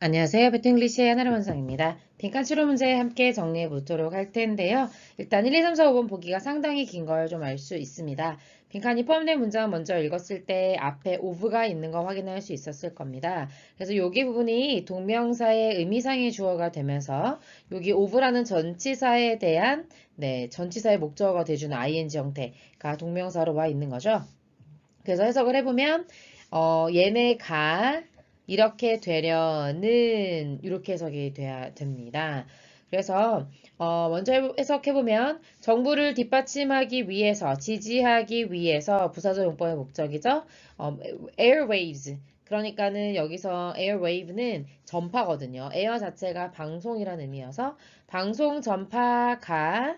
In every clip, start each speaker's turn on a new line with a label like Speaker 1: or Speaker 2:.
Speaker 1: 안녕하세요. 배틀잉글리시의 하나로 원상입니다. 빈칸 추론 문제 함께 정리해 보도록 할 텐데요. 일단 1, 2, 3, 4, 5번 보기가 상당히 긴 걸 좀 알 수 있습니다. 빈칸이 포함된 문장 먼저 읽었을 때 앞에 of가 있는 거 확인할 수 있었을 겁니다. 그래서 여기 부분이 동명사의 의미상의 주어가 되면서 여기 of라는 전치사에 대한 전치사의 목적어가 돼주는 ing 형태가 동명사로 와 있는 거죠. 그래서 해석을 해보면 얘네가 이렇게 되려는 이렇게 해석이 돼야 됩니다. 그래서 먼저 해석해보면 정부를 뒷받침하기 위해서 지지하기 위해서 부사적 용법의 목적이죠. airwaves 그러니까는 여기서 airwave는 전파거든요. air 자체가 방송이라는 의미여서 방송 전파가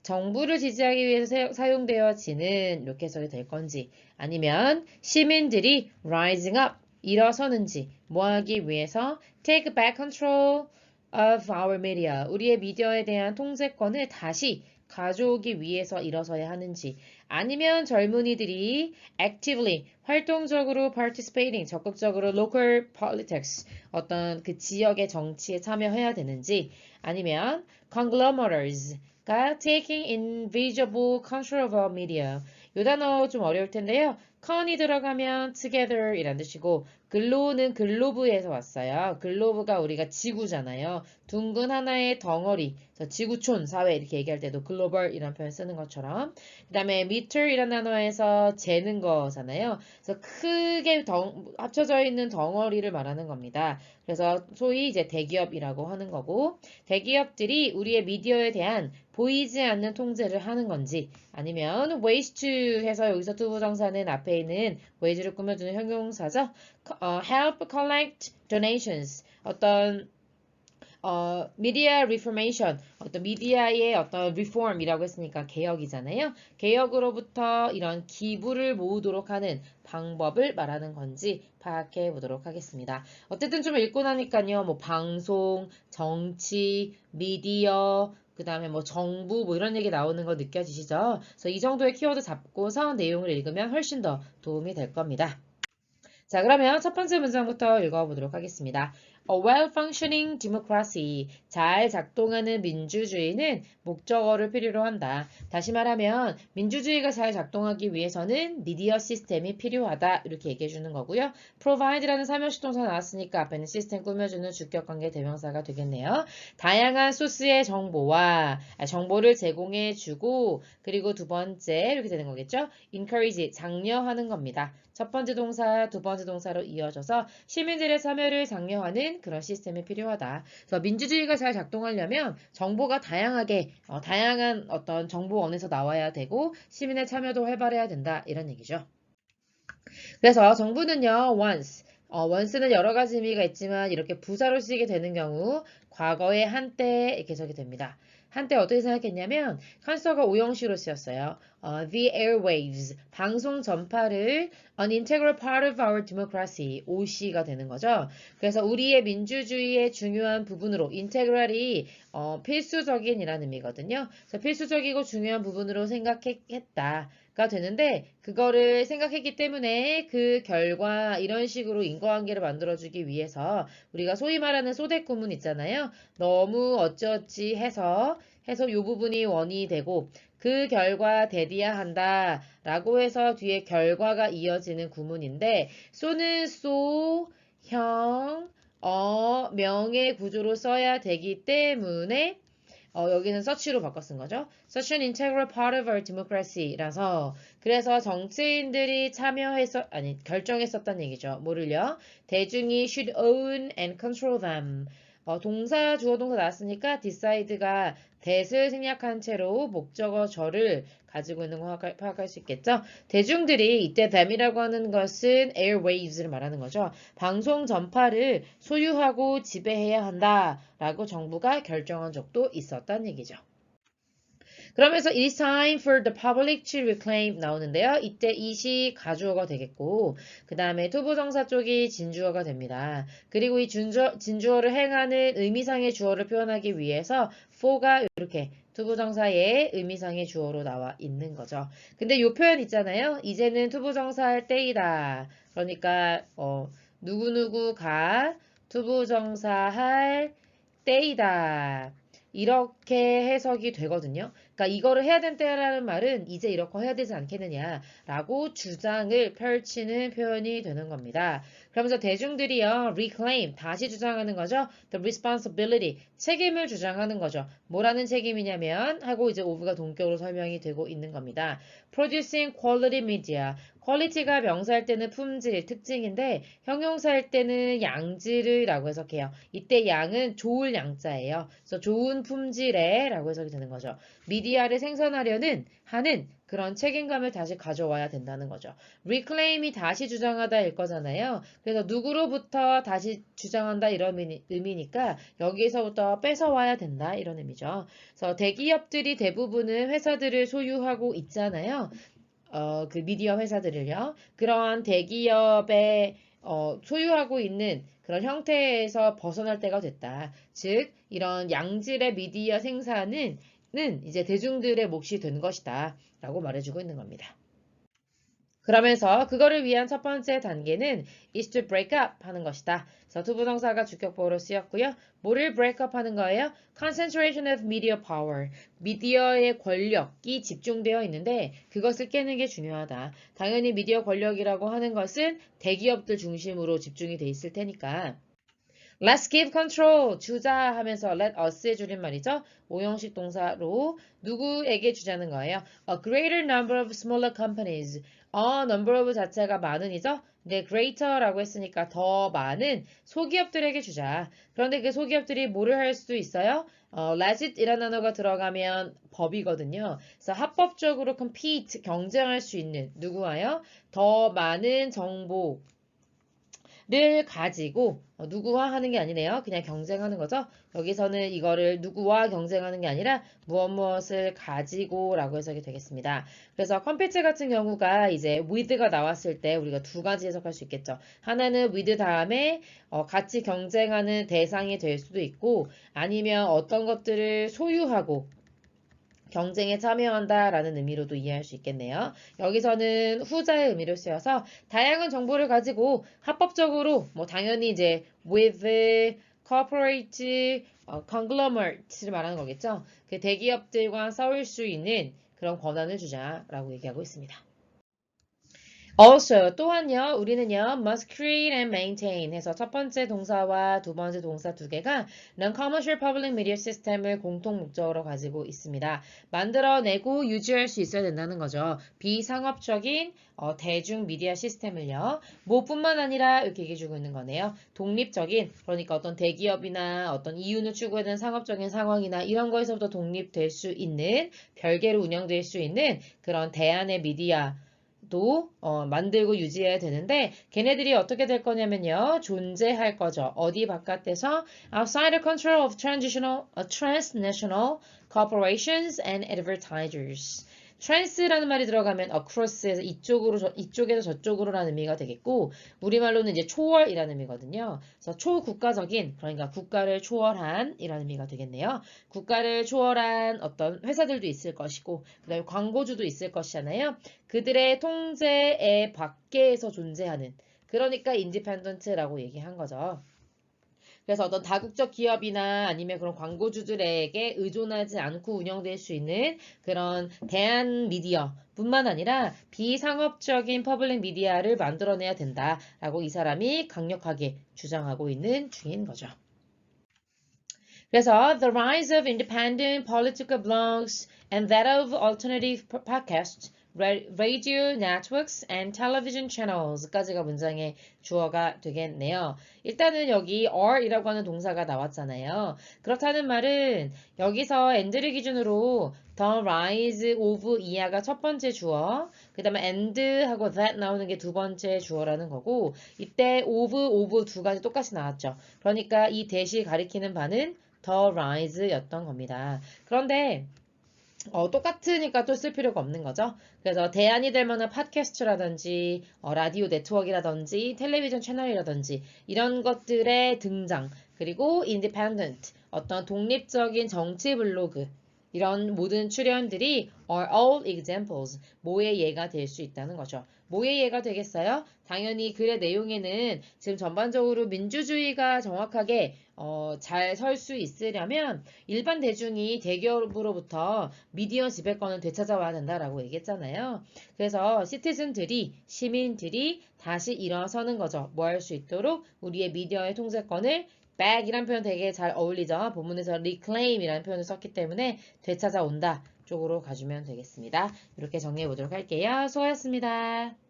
Speaker 1: 정부를 지지하기 위해서 사용되어지는 이렇게 해석이 될 건지 아니면 시민들이 rising up 일어서는지 뭐 하기 위해서 take back control of our media 우리의 미디어에 대한 통제권을 다시 가져오기 위해서 일어서야 하는지 아니면 젊은이들이 actively 활동적으로 participating 적극적으로 local politics 어떤 그 지역의 정치에 참여해야 되는지 아니면 conglomerates 가 taking invisible control of our media 이 단어 좀 어려울 텐데요. con이 들어가면 together 이란 뜻이고 글로우는 글로브에서 왔어요. 글로브가 우리가 지구잖아요. 둥근 하나의 덩어리, 지구촌, 사회 이렇게 얘기할 때도 글로벌 이런 표현 쓰는 것처럼 그 다음에 meter 이란 단어에서 재는 거잖아요. 그래서 크게 합쳐져 있는 덩어리를 말하는 겁니다. 그래서 소위 이제 대기업이라고 하는 거고 대기업들이 우리의 미디어에 대한 보이지 않는 통제를 하는 건지 아니면 ways to 해서 여기서 투부정사는 앞에 있는 ways를 꾸며주는 형용사죠. help collect donations 어떤 media reformation 어떤 미디어의 어떤 reform이라고 했으니까 개혁이잖아요. 개혁으로부터 이런 기부를 모으도록 하는 방법을 말하는 건지 파악해 보도록 하겠습니다. 어쨌든 좀 읽고 나니까요. 뭐 방송, 정치, 미디어 그 다음에 뭐 정부 뭐 이런 얘기 나오는 거 느껴지시죠? 그래서 이 정도의 키워드 잡고서 내용을 읽으면 훨씬 더 도움이 될 겁니다. 자, 그러면 첫 번째 문장부터 읽어보도록 하겠습니다. A well-functioning democracy, 잘 작동하는 민주주의는 목적어를 필요로 한다. 다시 말하면 민주주의가 잘 작동하기 위해서는 미디어 시스템이 필요하다. 이렇게 얘기해 주는 거고요. provide라는 삼형식 동사 나왔으니까 앞에는 시스템 꾸며주는 주격관계 대명사가 되겠네요. 다양한 소스의 정보를 제공해 주고 그리고 두 번째 이렇게 되는 거겠죠. encourage, 장려하는 겁니다. 첫 번째 동사, 두 번째 동사로 이어져서 시민들의 참여를 장려하는 그런 시스템이 필요하다. 그래서 민주주의가 잘 작동하려면 정보가 다양한 어떤 정보원에서 나와야 되고 시민의 참여도 활발해야 된다. 이런 얘기죠. 그래서 정부는요, once는 여러 가지 의미가 있지만 이렇게 부사로 쓰이게 되는 경우 과거의 한때 이렇게 적이 됩니다. 한때 어떻게 생각했냐면 칸서가 오형식으로 쓰였어요. The airwaves, 방송 전파를 an integral part of our democracy, OC가 되는 거죠. 그래서 우리의 민주주의의 중요한 부분으로 integral이 필수적인이라는 의미거든요. 그래서 필수적이고 중요한 부분으로 생각했다. 가 되는데 그거를 생각했기 때문에 그 결과 이런 식으로 인과관계를 만들어주기 위해서 우리가 소위 말하는 소댓 구문 있잖아요. 너무 어찌어찌 해서 요 부분이 원이 되고 그 결과 대디야 한다 라고 해서 뒤에 결과가 이어지는 구문인데 쏘는 쏘, 형, 명의 구조로 써야 되기 때문에 여기는 such로 바꿔 쓴 거죠. Such an integral part of our democracy라서 그래서 정치인들이 결정했었다는 얘기죠. 뭐를요? 대중이 should own and control them. 동사, 주어, 동사 나왔으니까 decide가 that을 생략한 채로 목적어 저를 가지고 있는 거 파악할 수 있겠죠? 대중들이 이때 them이라고 하는 것은 airwaves를 말하는 거죠. 방송 전파를 소유하고 지배해야 한다라고 정부가 결정한 적도 있었다는 얘기죠. 그러면서 it's time for the public to reclaim 나오는데요. 이때 it이 가주어가 되겠고 그 다음에 투부정사 쪽이 진주어가 됩니다. 그리고 이 진주어를 행하는 의미상의 주어를 표현하기 위해서 for가 이렇게 투부정사의 의미상의 주어로 나와 있는 거죠. 근데 이 표현 있잖아요. 이제는 투부정사 할 때이다. 그러니까 누구누구가 투부정사 할 때이다. 이렇게 해석이 되거든요. 그러니까 이거를 해야 된다라는 말은 이제 이렇게 해야 되지 않겠느냐라고 주장을 펼치는 표현이 되는 겁니다. 그러면서 대중들이요, reclaim, 다시 주장하는 거죠. The responsibility, 책임을 주장하는 거죠. 뭐라는 책임이냐면 하고 이제 of가 동격으로 설명이 되고 있는 겁니다. Producing quality media, 퀄리티가 명사할 때는 품질, 특징인데 형용사할 때는 양질을 라고 해석해요. 이때 양은 좋을 양자예요. 그래서 좋은 품질의 라고 해석이 되는 거죠. 미디어를 생산하려는 하는 그런 책임감을 다시 가져와야 된다는 거죠. reclaim이 다시 주장하다일 거잖아요. 그래서 누구로부터 다시 주장한다 이런 의미니까 여기에서부터 뺏어와야 된다 이런 의미죠. 그래서 대기업들이 대부분은 회사들을 소유하고 있잖아요. 그 미디어 회사들을요. 그러한 대기업의 소유하고 있는 그런 형태에서 벗어날 때가 됐다. 즉, 이런 양질의 미디어 생산은 이제 대중들의 몫이 된 것이다. 라고 말해주고 있는 겁니다. 그러면서 그거를 위한 첫 번째 단계는 is to break up 하는 것이다. 그래서 투부정사가 주격보로 쓰였고요. 뭐를 break up 하는 거예요? concentration of media power. 미디어의 권력이 집중되어 있는데 그것을 깨는 게 중요하다. 당연히 미디어 권력이라고 하는 것은 대기업들 중심으로 집중이 돼 있을 테니까. Let's give control. 주자 하면서 let us의 줄임말이죠. 오형식 동사로 누구에게 주자는 거예요. A greater number of smaller companies. number of 자체가 많은이죠. 근데 greater라고 했으니까 더 많은 소기업들에게 주자. 그런데 그 소기업들이 뭐를 할 수도 있어요? legit이라는 단어가 들어가면 법이거든요. 그래서 합법적으로 compete, 경쟁할 수 있는 누구와요? 더 많은 정보, 를 가지고 누구와 하는 게 아니네요. 그냥 경쟁하는 거죠. 여기서는 이거를 누구와 경쟁하는 게 아니라 무엇을 가지고 라고 해석이 되겠습니다. 그래서 컴패치 같은 경우가 이제 with가 나왔을 때 우리가 두 가지 해석할 수 있겠죠. 하나는 with 다음에 같이 경쟁하는 대상이 될 수도 있고 아니면 어떤 것들을 소유하고 경쟁에 참여한다라는 의미로도 이해할 수 있겠네요. 여기서는 후자의 의미로 쓰여서 다양한 정보를 가지고 합법적으로 뭐 당연히 이제 with, corporate, conglomerate를 말하는 거겠죠. 그 대기업들과 싸울 수 있는 그런 권한을 주자라고 얘기하고 있습니다. Also, 또한요, 우리는요, must create and maintain 해서 첫 번째 동사와 두 번째 동사 두 개가 non-commercial public media system을 공통 목적으로 가지고 있습니다. 만들어내고 유지할 수 있어야 된다는 거죠. 비상업적인 대중 미디어 시스템을요. 뭐뿐만 아니라 이렇게 얘기해주고 있는 거네요. 독립적인, 그러니까 어떤 대기업이나 어떤 이윤을 추구하는 상업적인 상황이나 이런 거에서부터 독립될 수 있는, 별개로 운영될 수 있는 그런 대안의 미디어 도 만들고 유지해야 되는데 걔네들이 어떻게 될 거냐면요. 존재할 거죠. 어디 바깥에서 outside the control of transnational corporations and advertisers. trans라는 말이 들어가면 across에서 이쪽에서 저쪽으로라는 의미가 되겠고 우리말로는 이제 초월이라는 의미거든요. 그래서 초국가적인 그러니까 국가를 초월한 이라는 의미가 되겠네요. 국가를 초월한 어떤 회사들도 있을 것이고 그다음에 광고주도 있을 것이잖아요. 그들의 통제의 밖에서 존재하는 그러니까 인디펜던트라고 얘기한 거죠. 그래서 어떤 다국적 기업이나 아니면 그런 광고주들에게 의존하지 않고 운영될 수 있는 그런 대한 미디어 뿐만 아니라 비상업적인 퍼블릭 미디어를 만들어내야 된다라고 이 사람이 강력하게 주장하고 있는 중인 거죠. 그래서 the rise of independent political blogs and that of alternative podcasts, radio networks and television channels까지가 문장의 주어가 되겠네요. 일단은 여기 are이라고 하는 동사가 나왔잖아요. 그렇다는 말은 여기서 and를 기준으로 the rise of 이하가 첫 번째 주어, 그 다음에 and하고 that 나오는 게 두 번째 주어라는 거고 이때 of 두 가지 똑같이 나왔죠. 그러니까 이 대시 가리키는 바는 the rise였던 겁니다. 그런데 똑같으니까 또 쓸 필요가 없는 거죠. 그래서 대안이 될 만한 팟캐스트라든지 라디오 네트워크라든지 텔레비전 채널이라든지 이런 것들의 등장 그리고 independent 어떤 독립적인 정치 블로그 이런 모든 출연들이 are all examples 뭐의 예가 될 수 있다는 거죠. 뭐의 예가 되겠어요? 당연히 글의 내용에는 지금 전반적으로 민주주의가 정확하게 잘 설 수 있으려면 일반 대중이 대기업으로부터 미디어 지배권을 되찾아와야 된다라고 얘기했잖아요. 그래서 시티즌들이, 시민들이 다시 일어서는 거죠. 뭐 할 수 있도록 우리의 미디어의 통제권을 back이란 표현 되게 잘 어울리죠. 본문에서 reclaim이라는 표현을 썼기 때문에 되찾아온다 쪽으로 가주면 되겠습니다. 이렇게 정리해 보도록 할게요. 수고하셨습니다.